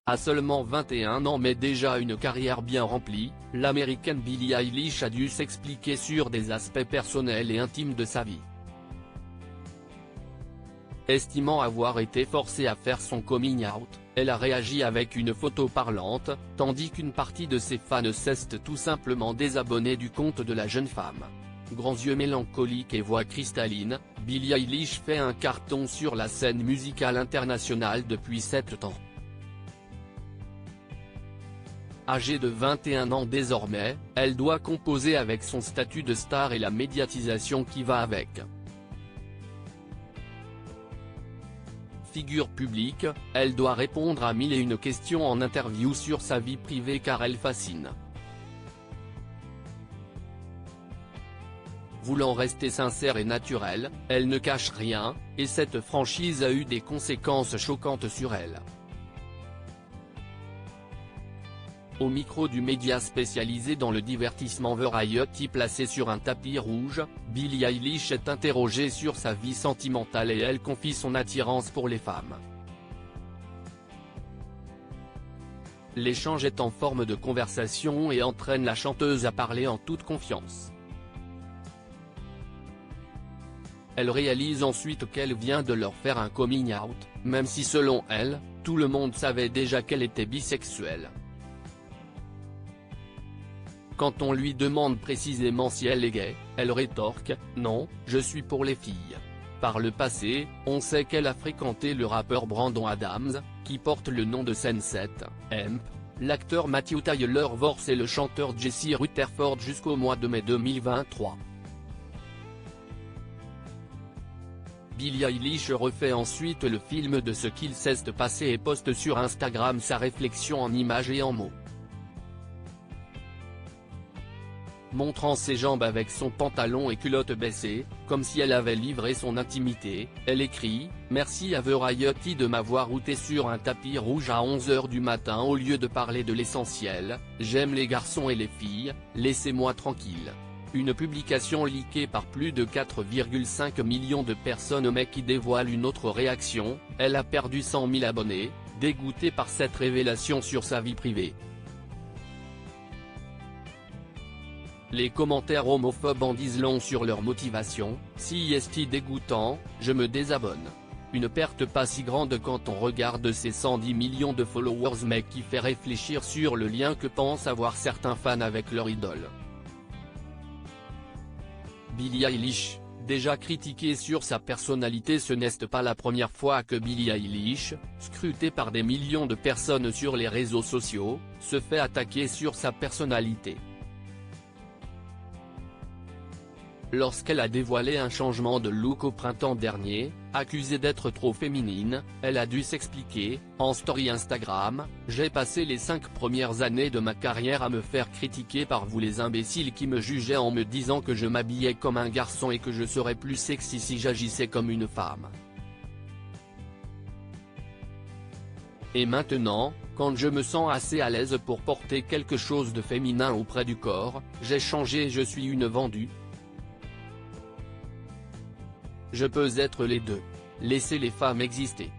À seulement 21 ans mais déjà une carrière bien remplie, l'américaine Billie Eilish a dû s'expliquer sur des aspects personnels et intimes de sa vie. Estimant avoir été forcée à faire son coming out, elle a réagi avec une photo parlante, tandis qu'une partie de ses fans s'est tout simplement désabonnée du compte de la jeune femme. Grands yeux mélancoliques et voix cristalline, Billie Eilish fait un carton sur la scène musicale internationale depuis 7 ans. Âgée de 21 ans désormais, elle doit composer avec son statut de star et la médiatisation qui va avec. Figure publique, elle doit répondre à 1001 questions en interview sur sa vie privée car elle fascine. Voulant rester sincère et naturelle, elle ne cache rien, et cette franchise a eu des conséquences choquantes sur elle. Au micro du média spécialisé dans le divertissement Variety placé sur un tapis rouge, Billie Eilish est interrogée sur sa vie sentimentale et elle confie son attirance pour les femmes. L'échange est en forme de conversation et entraîne la chanteuse à parler en toute confiance. Elle réalise ensuite qu'elle vient de leur faire un coming out, même si selon elle, tout le monde savait déjà qu'elle était bisexuelle. Quand on lui demande précisément si elle est gay, elle rétorque « Non, je suis pour les filles ». Par le passé, on sait qu'elle a fréquenté le rappeur Brandon Adams, qui porte le nom de Sunset Hemp, l'acteur Matthew Taylor-Vorse et le chanteur Jesse Rutherford jusqu'au mois de mai 2023. Billie Eilish refait ensuite le film de ce qu'il s'est passé et poste sur Instagram sa réflexion en images et en mots. Montrant ses jambes avec son pantalon et culotte baissée, comme si elle avait livré son intimité, elle écrit « Merci à Variety de m'avoir outé sur un tapis rouge à 11 h du matin au lieu de parler de l'essentiel, j'aime les garçons et les filles, laissez-moi tranquille ». Une publication leakée par plus de 4,5 millions de personnes mais qui dévoile une autre réaction, elle a perdu 100 000 abonnés, dégoûtée par cette révélation sur sa vie privée. Les commentaires homophobes en disent long sur leur motivation, si est dégoûtant, je me désabonne. Une perte pas si grande quand on regarde ses 110 millions de followers mais qui fait réfléchir sur le lien que pensent avoir certains fans avec leur idole. Billie Eilish, déjà critiquée sur sa personnalité. Ce n'est pas la première fois que Billie Eilish, scrutée par des millions de personnes sur les réseaux sociaux, se fait attaquer sur sa personnalité. Lorsqu'elle a dévoilé un changement de look au printemps dernier, accusée d'être trop féminine, elle a dû s'expliquer, en story Instagram, « J'ai passé les 5 premières années de ma carrière à me faire critiquer par vous les imbéciles qui me jugeaient en me disant que je m'habillais comme un garçon et que je serais plus sexy si j'agissais comme une femme. Et maintenant, quand je me sens assez à l'aise pour porter quelque chose de féminin auprès du corps, j'ai changé et je suis une vendue. Je peux être les deux. Laissez les femmes exister. »